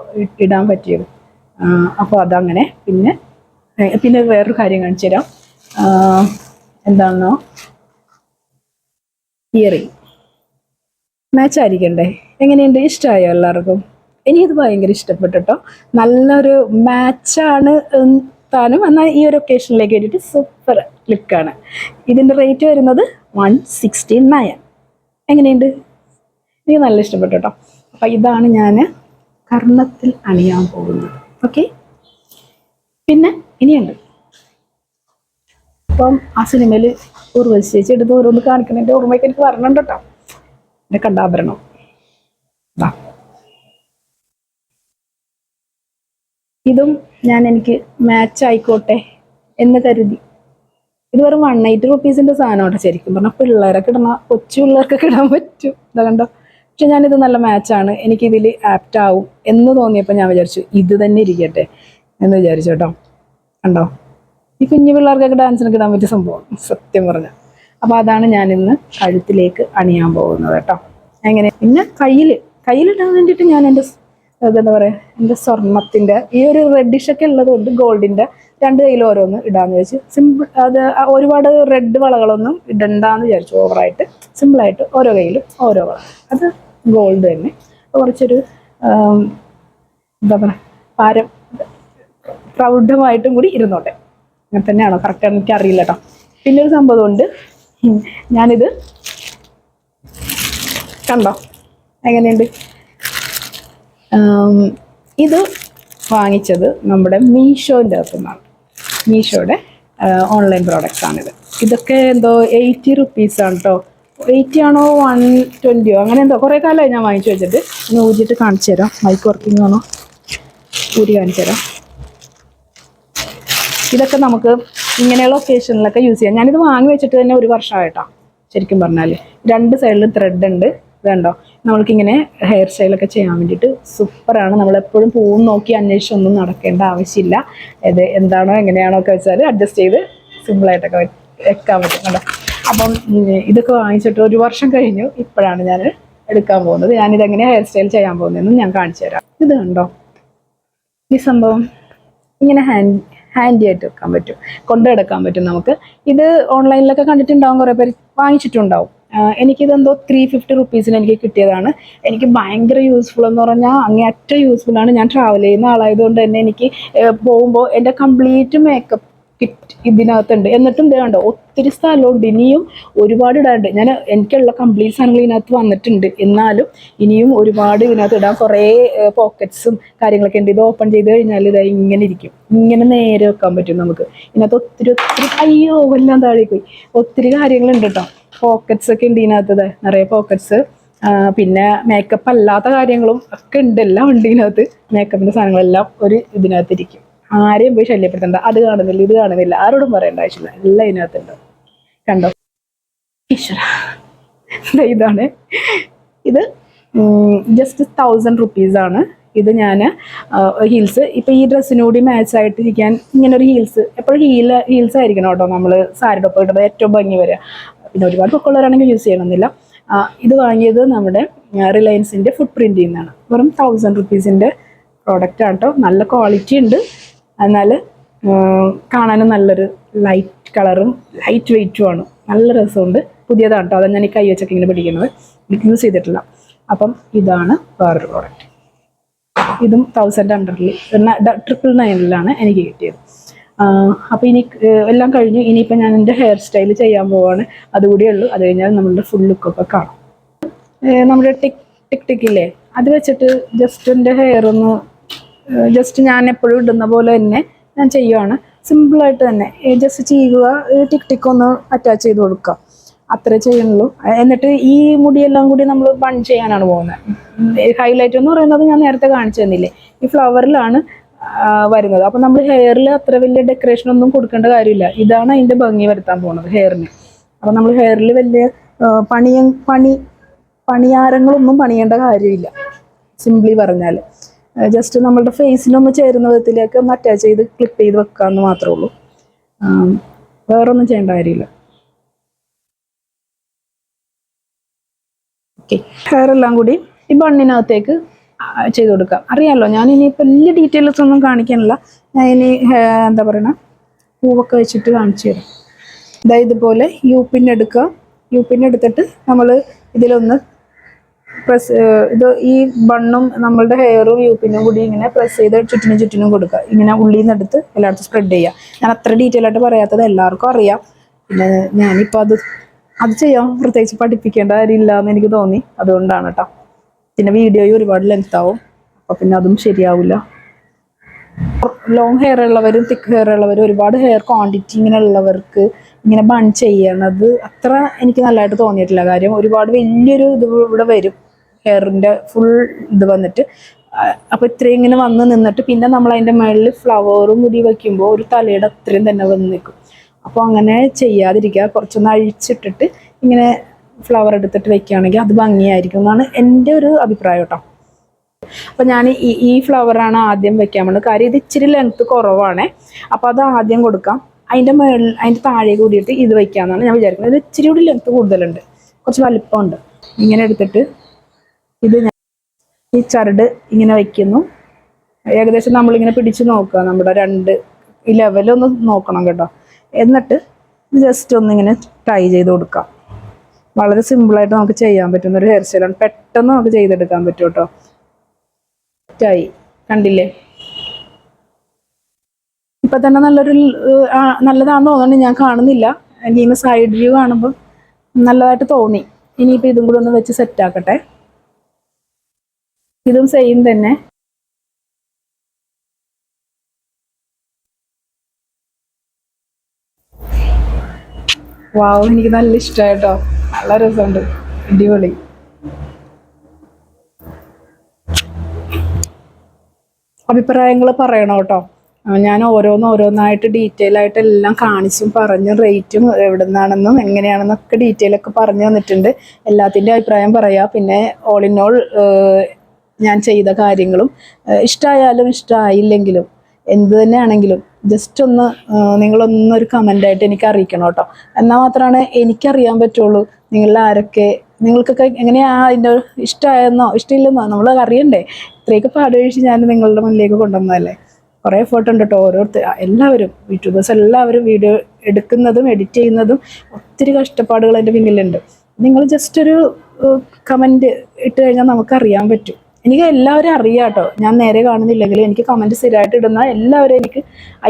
ഇടാൻ പറ്റിയത്. അപ്പോൾ അതങ്ങനെ. പിന്നെ വേറൊരു കാര്യം കാണിച്ചു തരാം. എന്താണെന്നോ, ഇയറിങ് മാച്ച് ആയിരിക്കണ്ടേ? എങ്ങനെയുണ്ട്? ഇഷ്ടമായോ എല്ലാവർക്കും? എനിക്കിത് ഭയങ്കര ഇഷ്ടപ്പെട്ടു കേട്ടോ. നല്ലൊരു മാച്ചാണ് താനും. എന്നാൽ ഈ ഒരു ഒക്കേഷനിലേക്ക് വേണ്ടിയിട്ട് സൂപ്പർ ലുക്കാണ്. ഇതിൻ്റെ റേറ്റ് വരുന്നത് 169. എങ്ങനെയുണ്ട്? എനിക്ക് നല്ല ഇഷ്ടപ്പെട്ടു കേട്ടോ. അപ്പം ഇതാണ് ഞാൻ കർണത്തിൽ അണിയാൻ പോകുന്നത്. ഓക്കെ, പിന്നെ ഇനിയുണ്ട്. അപ്പം ആ സിനിമയിൽ ഉർവശി ചേച്ചി എടുത്ത് ഓരോന്ന് കാണിക്കുന്നതിൻ്റെ ഓർമ്മയ്ക്ക് എനിക്ക് വരണുണ്ട് കേട്ടോ. എൻ്റെ കണ്ടാഭരണം ഇതും എനിക്ക് മാച്ച് ആയിക്കോട്ടെ എന്ന് കരുതി. ഇത് വെറും 180 റുപ്പീസിൻ്റെ സാധനമാണ് ശരിക്കും പറഞ്ഞാൽ. പിള്ളേരൊക്കെ കൊച്ചു പിള്ളേർക്കൊക്കെ ഇടാൻ പറ്റും. ഇതാ കണ്ടോ. പക്ഷെ ഞാനിത് നല്ല മാച്ചാണ്, എനിക്കിതിൽ ആപ്റ്റ് ആവും എന്ന് തോന്നിയപ്പോൾ ഞാൻ വിചാരിച്ചു ഇത് തന്നെ ഇരിക്കട്ടെ എന്ന് വിചാരിച്ചു കേട്ടോ. കണ്ടോ, ഈ കുഞ്ഞു പിള്ളേർക്കൊക്കെ ഡാൻസിനൊക്കെ ഇടാൻ പറ്റിയ സംഭവം സത്യം പറഞ്ഞാൽ. അപ്പോൾ അതാണ് ഞാനിന്ന് കഴുത്തിലേക്ക് അണിയാൻ പോകുന്നത് കേട്ടോ. എങ്ങനെ പിന്നെ കയ്യിലിടാൻ വേണ്ടിയിട്ട് ഞാൻ എന്താ പറയുക, എൻ്റെ സ്വർണത്തിൻ്റെ ഈ ഒരു റെഡിഷൊക്കെ ഉള്ളതുകൊണ്ട് ഗോൾഡിൻ്റെ 2 കയ്യിൽ ഓരോന്ന് ഇടാമെന്ന് വിചാരിച്ചു. സിമ്പിൾ. അത് ഒരുപാട് റെഡ് വളകളൊന്നും ഇടണ്ടെന്ന് വിചാരിച്ചു. ഓവറായിട്ട് സിമ്പിളായിട്ട് ഓരോ കയ്യിലും ഓരോ വള. അത് ഗോൾഡ് തന്നെ. കുറച്ചൊരു എന്താ പറയുക, പ്രൗഢമായിട്ടും കൂടി ഇരുന്നോട്ടെ. അങ്ങനെ തന്നെയാണോ? കറക്റ്റാണ് എനിക്ക് അറിയില്ല കേട്ടോ. പിന്നെ ഒരു സംഭവമുണ്ട്. ഞാനിത് കണ്ടോ എങ്ങനെയുണ്ട്? ഇത് വാങ്ങിച്ചത് നമ്മുടെ മീഷോൻ്റെ അകത്തുനിന്നാണ്. മീഷോയുടെ ഓൺലൈൻ പ്രോഡക്റ്റ്സാണിത്. ഇതൊക്കെ 80 റുപ്പീസാണ് കേട്ടോ. 80 ആണോ 120 അങ്ങനെ കുറേ കാലമായി ഞാൻ വാങ്ങിച്ചു വെച്ചിട്ട്. ഒന്ന് ഊരിയിട്ട് കാണിച്ചു തരാം. മൈക്ക് വർക്കിംഗ് ആണോ? ഊരി കാണിച്ചു തരാം. ഇതൊക്കെ നമുക്ക് ഇങ്ങനെയുള്ള ഒക്കേഷനിലൊക്കെ യൂസ് ചെയ്യാം. ഞാനിത് വാങ്ങി വെച്ചിട്ട് തന്നെ 1 വർഷമായിട്ടാണ് ശരിക്കും പറഞ്ഞാൽ. 2 സൈഡിലും ത്രെഡ് ഉണ്ട്. ഇതുണ്ടോ, നമ്മൾക്കിങ്ങനെ ഹെയർ സ്റ്റൈലൊക്കെ ചെയ്യാൻ വേണ്ടിയിട്ട് സൂപ്പറാണ്. നമ്മളെപ്പോഴും പൂവും നോക്കി അന്വേഷിച്ചൊന്നും നടക്കേണ്ട ആവശ്യമില്ല. എന്താണോ എങ്ങനെയാണോ ഒക്കെ വെച്ചാൽ അഡ്ജസ്റ്റ് ചെയ്ത് സിമ്പിളായിട്ടൊക്കെ വെക്കാൻ പറ്റും കേട്ടോ. അപ്പം ഇതൊക്കെ വാങ്ങിച്ചിട്ട് 1 വർഷം കഴിഞ്ഞു. ഇപ്പോഴാണ് ഞാൻ എടുക്കാൻ പോകുന്നത്. ഞാനിതെങ്ങനെ ഹെയർ സ്റ്റൈൽ ചെയ്യാൻ പോകുന്നതെന്നും ഞാൻ കാണിച്ചു തരാം. ഇത് കണ്ടോ, ഈ സംഭവം ഇങ്ങനെ ഹാൻഡി ആയിട്ട് വെക്കാൻ പറ്റും, കൊണ്ടു കിടക്കാൻ പറ്റും നമുക്ക്. ഇത് ഓൺലൈനിലൊക്കെ കണ്ടിട്ടുണ്ടാവും, കുറേ പേര് വാങ്ങിച്ചിട്ടുണ്ടാവും. എനിക്കിതെന്തോ 350 റുപ്പീസിന് എനിക്ക് കിട്ടിയതാണ്. എനിക്ക് ഭയങ്കര യൂസ്ഫുൾ എന്ന് പറഞ്ഞാൽ അങ്ങേയറ്റം യൂസ്ഫുള്ളാണ്. ഞാൻ ട്രാവൽ ചെയ്യുന്ന ആളായതുകൊണ്ട് തന്നെ എനിക്ക് പോകുമ്പോൾ എൻ്റെ കംപ്ലീറ്റ് മേക്കപ്പ് കിറ്റ് ഇതിനകത്തുണ്ട്. എന്നിട്ടും ഇത് കണ്ടോ ഒത്തിരി സ്ഥലമുണ്ട്, ഇനിയും ഒരുപാട് ഇടാണ്ട്. എനിക്കുള്ള കംപ്ലീറ്റ് സാധനങ്ങൾ ഇതിനകത്ത് വന്നിട്ടുണ്ട്. എന്നാലും ഇനിയും ഒരുപാട് ഇതിനകത്ത് ഇടാൻ കുറേ പോക്കറ്റ്സും കാര്യങ്ങളൊക്കെ ഉണ്ട്. ഇത് ഓപ്പൺ ചെയ്ത് കഴിഞ്ഞാൽ ഇത് ഇങ്ങനെ ഇരിക്കും, ഇങ്ങനെ നേരെ വെക്കാൻ പറ്റും നമുക്ക്. ഇതിനകത്ത് ഒത്തിരി ഒത്തിരി അയ്യോ എല്ലാം താഴേക്ക് പോയി. ഒത്തിരി കാര്യങ്ങളുണ്ട് കേട്ടോ. പോക്കറ്റ്സ് ഒക്കെ ഉണ്ട് ഇതിനകത്ത്, നിറയെ പോക്കറ്റ്സ്. പിന്നെ മേക്കപ്പ് അല്ലാത്ത കാര്യങ്ങളും ഒക്കെ ഉണ്ട്, എല്ലാം ഉണ്ട് ഇതിനകത്ത്. മേക്കപ്പിൻ്റെ സാധനങ്ങളെല്ലാം ഒരു ഇതിനകത്തിരിക്കും. ആരെയും പോയി ശല്യപ്പെടുത്തണ്ട. അത് കാണുന്നില്ല, ഇത് കാണുന്നില്ല, ആരോടും പറയേണ്ട ആവശ്യമില്ല, എല്ലാം ഇതിനകത്തുണ്ട്. കണ്ടോ ഈശ്വര, ഇതാണ്. ഇത് ജസ്റ്റ് 1000 റുപ്പീസാണ്. ഇത് ഞാൻ ഹീൽസ് ഇപ്പം ഈ ഡ്രസ്സിനോട് മാച്ച് ആയിട്ടിരിക്കാൻ ഇങ്ങനെ ഒരു ഹീൽസ്, എപ്പോഴും ഹീൽസ് ആയിരിക്കണം കേട്ടോ നമ്മൾ സാരിയുടെ ഒപ്പം ഇടുമ്പോൾ ഏറ്റവും ഭംഗി വരിക. പിന്നെ ഒരുപാട് പൊക്കമുള്ളവരാണെങ്കിൽ യൂസ് ചെയ്യണമെന്നില്ല. ഇത് വാങ്ങിയത് നമ്മുടെ റിലയൻസിൻ്റെ ഫുട് പ്രിൻറ്റിൽ നിന്നാണ്. വെറും 1000 റുപ്പീസിൻ്റെ പ്രോഡക്റ്റ് ആണ് കേട്ടോ. നല്ല ക്വാളിറ്റി ഉണ്ട്, എന്നാൽ കാണാനും നല്ലൊരു ലൈറ്റ് കളറും ലൈറ്റ് വെയ്റ്റും ആണ്. നല്ല രസമുണ്ട്, പുതിയതാണ് കേട്ടോ. അതാണ് ഞാൻ ഈ കൈ വെച്ചൊക്കെ ഇങ്ങനെ പിടിക്കുന്നത്, യൂസ് ചെയ്തിട്ടില്ല. അപ്പം ഇതാണ് വേറൊരു പ്രോഡക്റ്റ്. ഇതും 1000 അണ്ടറിൽ 999 എനിക്ക് കിട്ടിയത്. അപ്പോൾ ഇനി എല്ലാം കഴിഞ്ഞു. ഇനിയിപ്പോൾ ഞാൻ എൻ്റെ ഹെയർ സ്റ്റൈൽ ചെയ്യാൻ പോവാണ്, അതുകൂടിയേ ഉള്ളൂ. അത് കഴിഞ്ഞാൽ നമ്മളുടെ ഫുൾ ലുക്കൊക്കെ കാണാം. നമ്മുടെ ടിക്കില്ലേ, അത് വെച്ചിട്ട് ജസ്റ്റ് എൻ്റെ ഹെയർ ഒന്ന് ജസ്റ്റ് ഞാൻ എപ്പോഴും ഇടുന്ന പോലെ തന്നെ ഞാൻ ചെയ്യുവാണ്. സിമ്പിളായിട്ട് തന്നെ ജസ്റ്റ് ചെയ്യുക, ടിക്കൊന്ന് അറ്റാച്ച് ചെയ്ത് കൊടുക്കുക, അത്രേ ചെയ്യുന്നുള്ളൂ. എന്നിട്ട് ഈ മുടിയെല്ലാം കൂടി നമ്മൾ ബൺ ചെയ്യാനാണ് പോകുന്നത്. ഹൈലൈറ്റ് എന്ന് പറയുന്നത് ഞാൻ നേരത്തെ കാണിച്ചു തന്നില്ലേ, ഈ ഫ്ലവറിലാണ് വരുന്നത്. അപ്പം നമ്മൾ ഹെയറിൽ അത്ര വലിയ ഡെക്കറേഷൻ ഒന്നും കൊടുക്കേണ്ട കാര്യമില്ല. ഇതാണ് അതിൻ്റെ ഭംഗി വരുത്താൻ പോകുന്നത് ഹെയറിന്. അപ്പം നമ്മൾ ഹെയറിൽ വലിയ പണിയാരങ്ങളൊന്നും പണിയേണ്ട കാര്യമില്ല. സിംപ്ലി പറഞ്ഞാൽ ജസ്റ്റ് നമ്മളുടെ ഫേസിനൊന്ന് ചേരുന്ന വിധത്തിലേക്ക് ഒന്ന് അറ്റാച്ച് ചെയ്ത് ക്ലിപ്പ് ചെയ്ത് വെക്കാമെന്ന് മാത്രമേ ഉള്ളൂ. വേറൊന്നും ചെയ്യേണ്ട കാര്യമില്ല. ഓക്കെ, ഹെയർ എല്ലാം കൂടി ഈ ബണ്ണിനകത്തേക്ക് ചെയ്ത് കൊടുക്കാം. അറിയാമല്ലോ, ഞാൻ ഇനി വലിയ ഡീറ്റെയിൽസ് ഒന്നും കാണിക്കാനില്ല. ഞാൻ ഇനി എന്താ പറയണ പൂവൊക്കെ വെച്ചിട്ട് കാണിച്ചു തരാം. അതായത് ഇതുപോലെ യൂപ്പിൻ എടുക്കുക. യൂപ്പിൻ എടുത്തിട്ട് നമ്മൾ ഇതിലൊന്ന് ഇത് ഈ ബണ്ണും നമ്മളുടെ ഹെയറും യൂപ്പിനും കൂടി ഇങ്ങനെ പ്രസ് ചെയ്ത് ചുറ്റിനും കൊടുക്കുക. ഇങ്ങനെ ഉള്ളിൽ നിന്ന് എടുത്ത് എല്ലായിടത്തും സ്പ്രെഡ് ചെയ്യുക. ഞാൻ അത്ര ഡീറ്റെയിൽ ആയിട്ട് പറയാത്തത് എല്ലാവർക്കും അറിയാം. പിന്നെ ഞാനിപ്പോൾ അത് ചെയ്യാൻ പ്രത്യേകിച്ച് പഠിപ്പിക്കേണ്ട കാര്യമില്ല എന്ന് എനിക്ക് തോന്നി, അതുകൊണ്ടാണ് കേട്ടോ. പിന്നെ വീഡിയോയും ഒരുപാട് ലെങ്ത് ആവും, അപ്പോൾ പിന്നെ അതും ശരിയാവില്ല. ലോങ് ഹെയർ ഉള്ളവരും തിക്ക് ഹെയർ ഉള്ളവരും ഒരുപാട് ഹെയർ ക്വാണ്ടിറ്റി ഇങ്ങനെ ഉള്ളവർക്ക് ഇങ്ങനെ ബൺ ചെയ്യണത് അത്ര എനിക്ക് നല്ലതായിട്ട് തോന്നിയിട്ടില്ല. കാര്യം ഒരുപാട് വലിയൊരു ഇത് ഇവിടെ വരും, ഹെയറിൻ്റെ ഫുൾ ഇത് വന്നിട്ട്. അപ്പോൾ ഇത്രയും ഇങ്ങനെ വന്ന് നിന്നിട്ട് പിന്നെ നമ്മൾ അതിൻ്റെ മുകളിൽ ഫ്ലവറും കൂടി വയ്ക്കുമ്പോൾ ഒരു തലയുടെ അത്രയും തന്നെ വന്ന് നിൽക്കും. അപ്പോൾ അങ്ങനെ ചെയ്യാതിരിക്കുക, കുറച്ചൊന്ന് അഴിച്ചിട്ടിട്ട് ഇങ്ങനെ ഫ്ലവർ എടുത്തിട്ട് വെക്കുകയാണെങ്കിൽ അത് ഭംഗിയായിരിക്കും എന്നാണ് എൻ്റെ ഒരു അഭിപ്രായം കേട്ടോ. അപ്പം ഞാൻ ഈ ഫ്ലവറാണ് ആദ്യം വെക്കാൻ പോകുന്നത്. കാര്യം ഇത് ഇച്ചിരി ലെങ്ത്ത് കുറവാണേ, അപ്പോൾ അത് ആദ്യം കൊടുക്കാം. അതിൻ്റെ താഴെ കൂടിയിട്ട് ഇത് വയ്ക്കാമെന്നാണ് ഞാൻ വിചാരിക്കുന്നത്. ഇത് ഇച്ചിരി കൂടി ലെങ്ത്ത് കൂടുതലുണ്ട്, കുറച്ച് വലിപ്പമുണ്ട്. ഇങ്ങനെ എടുത്തിട്ട് ഇത് ഈ ചരട് ഇങ്ങനെ വയ്ക്കുന്നു. ഏകദേശം നമ്മളിങ്ങനെ പിടിച്ച് നോക്കുക, നമ്മുടെ ഈ ലെവലൊന്ന് നോക്കണം കേട്ടോ. എന്നിട്ട് ജസ്റ്റ് ഒന്നിങ്ങനെ ടൈ ചെയ്ത് കൊടുക്കാം. വളരെ സിമ്പിളായിട്ട് നമുക്ക് ചെയ്യാൻ പറ്റുന്ന ഒരു ഹെയർ സ്റ്റൈലാണ്. പെട്ടെന്ന് നമുക്ക് ചെയ്തെടുക്കാൻ പറ്റും കേട്ടോ. ടൈ കണ്ടില്ലേ, ഇപ്പം തന്നെ നല്ലതാണെന്ന് തോന്നുന്നുണ്ട്. ഞാൻ കാണുന്നില്ല, എനിക്ക് സൈഡ് വ്യൂ കാണുമ്പോൾ നല്ലതായിട്ട് തോന്നി. ഇനിയിപ്പോൾ ഇതും കൂടെ ഒന്ന് വെച്ച് സെറ്റാക്കട്ടെ. ഇതും സെയിം തന്നെ. വാവ്, എനിക്ക് നല്ല ഇഷ്ടമായിട്ടോ, നല്ല രസമുണ്ട്, അടിപൊളി. അഭിപ്രായങ്ങൾ പറയണം കേട്ടോ. ഞാൻ ഓരോന്നായിട്ട് ഡീറ്റെയിൽ ആയിട്ട് എല്ലാം കാണിച്ചും പറഞ്ഞും റേറ്റും എവിടെ നിന്നാണെന്നും എങ്ങനെയാണെന്നൊക്കെ ഡീറ്റെയിൽ ഒക്കെ പറഞ്ഞു തന്നിട്ടുണ്ട്. എല്ലാത്തിൻ്റെ അഭിപ്രായം പറയാം. പിന്നെ ഓൾ ഇൻ ഓൾ ഞാൻ ചെയ്ത കാര്യങ്ങളും ഇഷ്ടമായാലും ഇഷ്ടമായില്ലെങ്കിലും എന്ത് തന്നെയാണെങ്കിലും ജസ്റ്റ് ഒന്ന് നിങ്ങളൊന്നൊരു കമൻ്റായിട്ട് എനിക്ക് അറിയിക്കണം കേട്ടോ. എന്നാൽ മാത്രമാണ് എനിക്കറിയാൻ പറ്റുള്ളൂ നിങ്ങൾക്കൊക്കെ എങ്ങനെയാണ് അതിൻ്റെ ഇഷ്ടമായെന്നോ ഇഷ്ടമില്ലെന്നോ നമ്മൾ അറിയണ്ടേ. ഇത്രയൊക്കെ പാടുകഴിച്ച് ഞാൻ നിങ്ങളുടെ മുന്നിലേക്ക് കൊണ്ടുവന്നതല്ലേ. കുറേ എഫേർട്ട് ഉണ്ട് കേട്ടോ. എല്ലാവരും യൂട്യൂബേഴ്സ് എല്ലാവരും വീഡിയോ എടുക്കുന്നതും എഡിറ്റ് ചെയ്യുന്നതും ഒത്തിരി കഷ്ടപ്പാടുകൾ എൻ്റെ പിന്നിലുണ്ട്. നിങ്ങൾ ജസ്റ്റ് ഒരു കമൻറ്റ് ഇട്ട് കഴിഞ്ഞാൽ നമുക്കറിയാൻ പറ്റും എനിക്ക് എല്ലാവരും അറിയാം കേട്ടോ. ഞാൻ നേരെ കാണുന്നില്ലെങ്കിലും എനിക്ക് കമൻറ്റ് സ്ഥിരമായിട്ട് ഇടുന്ന എല്ലാവരും എനിക്ക്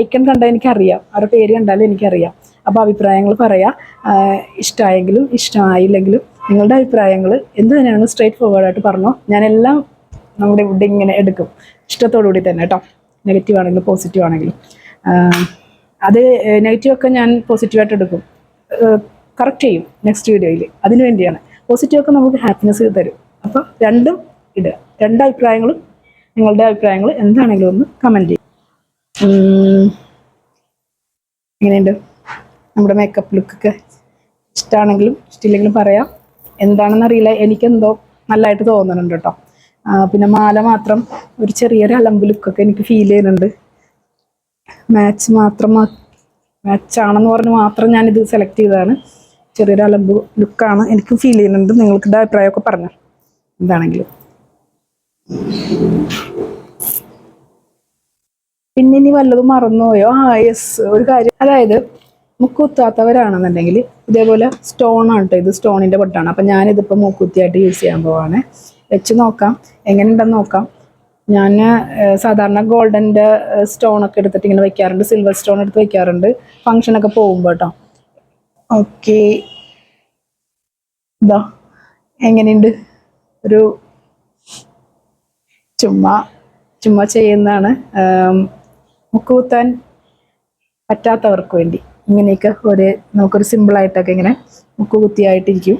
ഐക്കൺ കണ്ടാൽ എനിക്കറിയാം, അവരുടെ പേര് കണ്ടാലും എനിക്കറിയാം. അപ്പോൾ അഭിപ്രായങ്ങൾ പറയാം. ഇഷ്ടമായെങ്കിലും ഇഷ്ടമായില്ലെങ്കിലും നിങ്ങളുടെ അഭിപ്രായങ്ങൾ എന്ത് തന്നെയാണെന്ന് സ്ട്രേറ്റ് ഫോർവേഡായിട്ട് പറഞ്ഞോ. ഞാനെല്ലാം നമ്മുടെ ഇവിടെ ഇങ്ങനെ എടുക്കും, ഇഷ്ടത്തോടു കൂടി തന്നെ കേട്ടോ. നെഗറ്റീവ് ആണെങ്കിലും പോസിറ്റീവ് ആണെങ്കിലും. അത് നെഗറ്റീവൊക്കെ ഞാൻ പോസിറ്റീവായിട്ട് എടുക്കും, കറക്റ്റ് ചെയ്യും നെക്സ്റ്റ് വീഡിയോയിൽ. അതിനു വേണ്ടിയാണ്. പോസിറ്റീവൊക്കെ നമുക്ക് ഹാപ്പിനെസ് തരും. അപ്പോൾ രണ്ടും ഇടുക. രണ്ട് അഭിപ്രായങ്ങളും നിങ്ങളുടെ അഭിപ്രായങ്ങൾ എന്താണെങ്കിലും ഒന്ന് കമൻറ്റ് ചെയ്യും. എങ്ങനെയുണ്ട് നമ്മുടെ മേക്കപ്പ് ലുക്കൊക്കെ? ഇഷ്ടമാണെങ്കിലും ഇഷ്ടമില്ലെങ്കിലും പറയാം. എന്താണെന്നറിയില്ല, എനിക്കെന്തോ നല്ലതായിട്ട് തോന്നുന്നുണ്ട് കേട്ടോ. പിന്നെ മാല മാത്രം ഒരു ചെറിയൊരു അലമ്പ് ലുക്കൊക്കെ എനിക്ക് ഫീൽ ചെയ്യുന്നുണ്ട്. മാച്ചാണെന്ന് പറഞ്ഞ് മാത്രം ഞാനിത് സെലക്ട് ചെയ്തതാണ്. ചെറിയൊരു അലമ്പ് ലുക്കാണ് എനിക്ക് ഫീൽ ചെയ്യുന്നുണ്ട്. നിങ്ങൾക്കിടെ അഭിപ്രായമൊക്കെ പറഞ്ഞു എന്താണെങ്കിലും. പിന്നെ ഇനി വല്ലതും മറന്നുപോയോ? യെസ്, ഒരു കാര്യം. അതായത് മുക്കുത്താത്തവരാണെന്നുണ്ടെങ്കിൽ ഇതേപോലെ സ്റ്റോണാണ് കേട്ടോ. ഇത് സ്റ്റോണിൻ്റെ പൊട്ടാണ്. അപ്പം ഞാനിതിപ്പോൾ മൂക്കുത്തിയായിട്ട് യൂസ് ചെയ്യാൻ പോവാണ്. വെച്ച് നോക്കാം, എങ്ങനെയുണ്ടെന്ന് നോക്കാം. ഞാൻ സാധാരണ ഗോൾഡൻ്റെ സ്റ്റോണൊക്കെ എടുത്തിട്ട് ഇങ്ങനെ വെക്കാറുണ്ട്, സിൽവർ സ്റ്റോൺ എടുത്ത് വെക്കാറുണ്ട് ഫങ്ഷനൊക്കെ പോകുമ്പോൾ കേട്ടോ. ഓക്കെ, ഇതാ എങ്ങനെയുണ്ട്? ഒരു ചുമ്മാ ചെയ്യുന്നതാണ്. മുക്കുകുത്താൻ പറ്റാത്തവർക്ക് വേണ്ടി ഇങ്ങനെയൊക്കെ നമുക്കൊരു സിമ്പിളായിട്ടൊക്കെ ഇങ്ങനെ മുക്കുകുത്തിയായിട്ടിരിക്കും.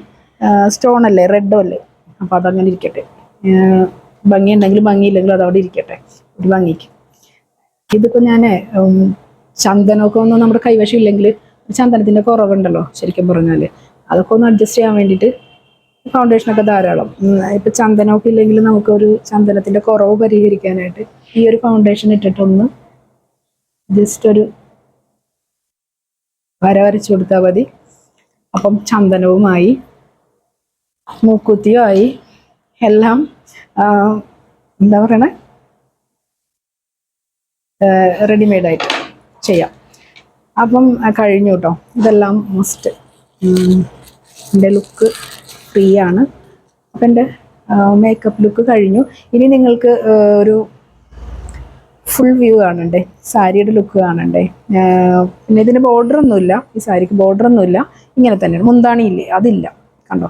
സ്റ്റോണല്ലേ, റെഡും അല്ലേ, അപ്പോൾ അതങ്ങനെ ഇരിക്കട്ടെ. ഭംഗിയുണ്ടെങ്കിലും ഭംഗിയില്ലെങ്കിലും അതവിടെ ഇരിക്കട്ടെ, ഒരു ഭംഗിക്ക്. ഇതിപ്പോൾ ഞാൻ ചന്ദനമൊക്കെ ഒന്നും നമ്മുടെ കൈവശം ഇല്ലെങ്കിൽ, ചന്ദനത്തിൻ്റെ കുറവുണ്ടല്ലോ ശരിക്കും പറഞ്ഞാൽ, അതൊക്കെ ഒന്ന് അഡ്ജസ്റ്റ് ചെയ്യാൻ വേണ്ടിയിട്ട് ഫൗണ്ടേഷനൊക്കെ ധാരാളം. ഇപ്പം ചന്ദനമൊക്കെ ഇല്ലെങ്കിൽ നമുക്കൊരു ചന്ദനത്തിൻ്റെ കുറവ് പരിഹരിക്കാനായിട്ട് ഈ ഒരു ഫൗണ്ടേഷൻ ഇട്ടിട്ടൊന്ന് ജസ്റ്റ് ഒരു വരച്ചു കൊടുത്താൽ മതി. അപ്പം ചന്ദനവുമായി മൂക്കുത്തിയുമായി എല്ലാം എന്താ പറയണേ, റെഡിമെയ്ഡായിട്ട് ചെയ്യാം. അപ്പം കഴിഞ്ഞു കേട്ടോ. ഇതെല്ലാം മസ്റ്റ്. എൻ്റെ ലുക്ക് ഫ്രീ ആണ്. അപ്പം എൻ്റെ മേക്കപ്പ് ലുക്ക് കഴിഞ്ഞു. ഇനി നിങ്ങൾക്ക് ഒരു ഫുൾ വ്യൂ കാണണ്ടേ, സാരിയുടെ ലുക്ക് കാണണ്ടേ. പിന്നെ ഇതിന് ബോർഡറൊന്നുമില്ല, ഈ സാരിക്ക് ബോർഡറൊന്നുമില്ല. ഇങ്ങനെ തന്നെയാണ്. മുന്താണിയില്ലേ, അതില്ല, കണ്ടോ.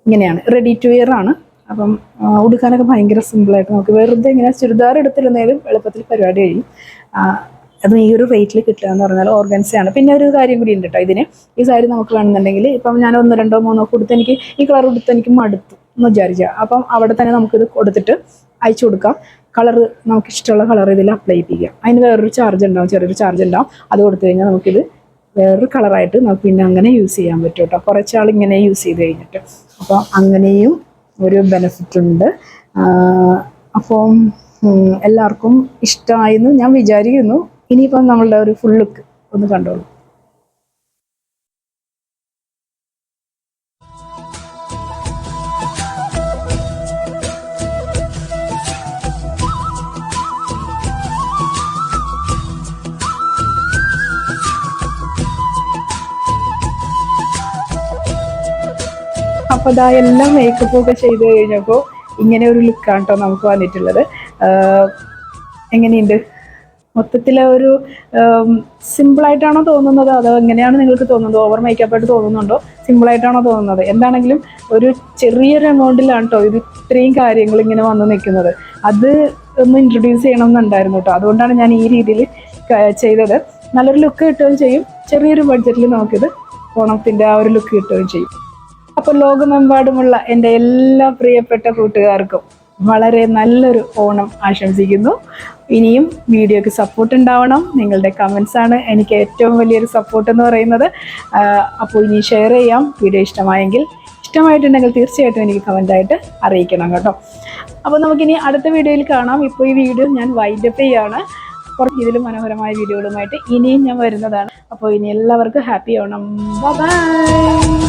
ഇങ്ങനെയാണ്, റെഡി ടു വെയർ ആണ്. അപ്പം ഉടുക്കാനൊക്കെ ഭയങ്കര സിമ്പിളായിട്ട് നമുക്ക് വെറുതെ ഇങ്ങനെ ചുരിദാർ എടുത്തിരുന്നേലും എളുപ്പത്തിൽ പരിപാടി കഴിയും. അതും ഈ ഒരു റേറ്റിൽ കിട്ടുക എന്ന് പറഞ്ഞാൽ ഓർഗൻസയാണ്. പിന്നെ ഒരു കാര്യം കൂടി ഉണ്ട് കേട്ടോ ഇതിന്. ഈ സാരി നമുക്ക് വേണമെന്നുണ്ടെങ്കിൽ ഇപ്പം ഞാൻ 1, 2, 3 കൊടുത്ത് എനിക്ക് ഈ കളർ കൊടുത്ത് എനിക്ക് മടുത്തു എന്ന് വിചാരിക്കുക. അപ്പം അവിടെ തന്നെ നമുക്കിത് കൊടുത്തിട്ട് അയച്ചു കൊടുക്കാം. കളർ നമുക്ക് ഇഷ്ടമുള്ള കളർ ഇതിൽ അപ്ലൈ ചെയ്യിപ്പിക്കാം. അതിന് വേറൊരു ചാർജ് ഉണ്ടാവും, ചെറിയൊരു ചാർജ് ഉണ്ടാവും. അത് കൊടുത്തു കഴിഞ്ഞാൽ നമുക്കിത് വേറൊരു കളറായിട്ട് നമുക്ക് പിന്നെ അങ്ങനെ യൂസ് ചെയ്യാൻ പറ്റും കേട്ടോ. കുറച്ചാൾ ഇങ്ങനെ യൂസ് ചെയ്ത് കഴിഞ്ഞിട്ട്. അപ്പോൾ അങ്ങനെയും ഒരു ബെനിഫിറ്റ് ഉണ്ട്. അപ്പം എല്ലാവർക്കും ഇഷ്ടമായെന്ന് ഞാൻ വിചാരിക്കുന്നു. ഇനിയിപ്പം നമ്മളുടെ ഒരു ഫുൾ ലുക്ക് ഒന്ന് കണ്ടോളൂ. അപ്പോൾ ഇതാ എല്ലാം മേക്കപ്പൊക്കെ ചെയ്ത് കഴിഞ്ഞപ്പോൾ ഇങ്ങനെ ഒരു ലുക്കാണ് കേട്ടോ നമുക്ക് വന്നിട്ടുള്ളത്. എങ്ങനെയുണ്ട്? മൊത്തത്തിൽ ഒരു സിമ്പിളായിട്ടാണോ തോന്നുന്നത്, അതോ എങ്ങനെയാണ് നിങ്ങൾക്ക് തോന്നുന്നത്? ഓവർ മേക്കപ്പായിട്ട് തോന്നുന്നുണ്ടോ, സിമ്പിളായിട്ടാണോ തോന്നുന്നത്? എന്താണെങ്കിലും ഒരു ചെറിയൊരു എമൗണ്ടിലാണ് കേട്ടോ ഇത് ഇത്രയും കാര്യങ്ങൾ ഇങ്ങനെ വന്ന് നിൽക്കുന്നത്. അത് ഒന്ന് ഇൻട്രൊഡ്യൂസ് ചെയ്യണം എന്നുണ്ടായിരുന്നു കേട്ടോ. അതുകൊണ്ടാണ് ഞാൻ ഈ രീതിയിൽ ചെയ്തത്. നല്ലൊരു ലുക്ക് കിട്ടുകയും ചെയ്യും. ചെറിയൊരു ബഡ്ജറ്റിൽ നമുക്കിത് ഓണത്തിൻ്റെ ആ ഒരു ലുക്ക് കിട്ടുകയും ചെയ്യും. അപ്പോൾ ലോകമെമ്പാടുമുള്ള എൻ്റെ എല്ലാ പ്രിയപ്പെട്ട കൂട്ടുകാർക്കും വളരെ നല്ലൊരു ഓണം ആശംസിക്കുന്നു. ഇനിയും വീഡിയോയ്ക്ക് സപ്പോർട്ട് ഉണ്ടാവണം. നിങ്ങളുടെ കമൻസാണ് എനിക്ക് ഏറ്റവും വലിയൊരു സപ്പോർട്ട് എന്ന് പറയുന്നത്. അപ്പോൾ ഇനി ഷെയർ ചെയ്യാം വീഡിയോ ഇഷ്ടമായിട്ടുണ്ടെങ്കിൽ തീർച്ചയായിട്ടും എനിക്ക് കമൻ്റായിട്ട് അറിയിക്കണം കേട്ടോ. അപ്പോൾ നമുക്കിനി അടുത്ത വീഡിയോയിൽ കാണാം. ഇപ്പോൾ ഈ വീഡിയോ ഞാൻ വൈൻഡപ്പ് ചെയ്യാണ്. കുറച്ച് ഇതിലും മനോഹരമായ വീഡിയോകളുമായിട്ട് ഇനിയും ഞാൻ വരുന്നതാണ്. അപ്പോൾ ഇനി എല്ലാവർക്കും ഹാപ്പി ഓണം. ബൈ.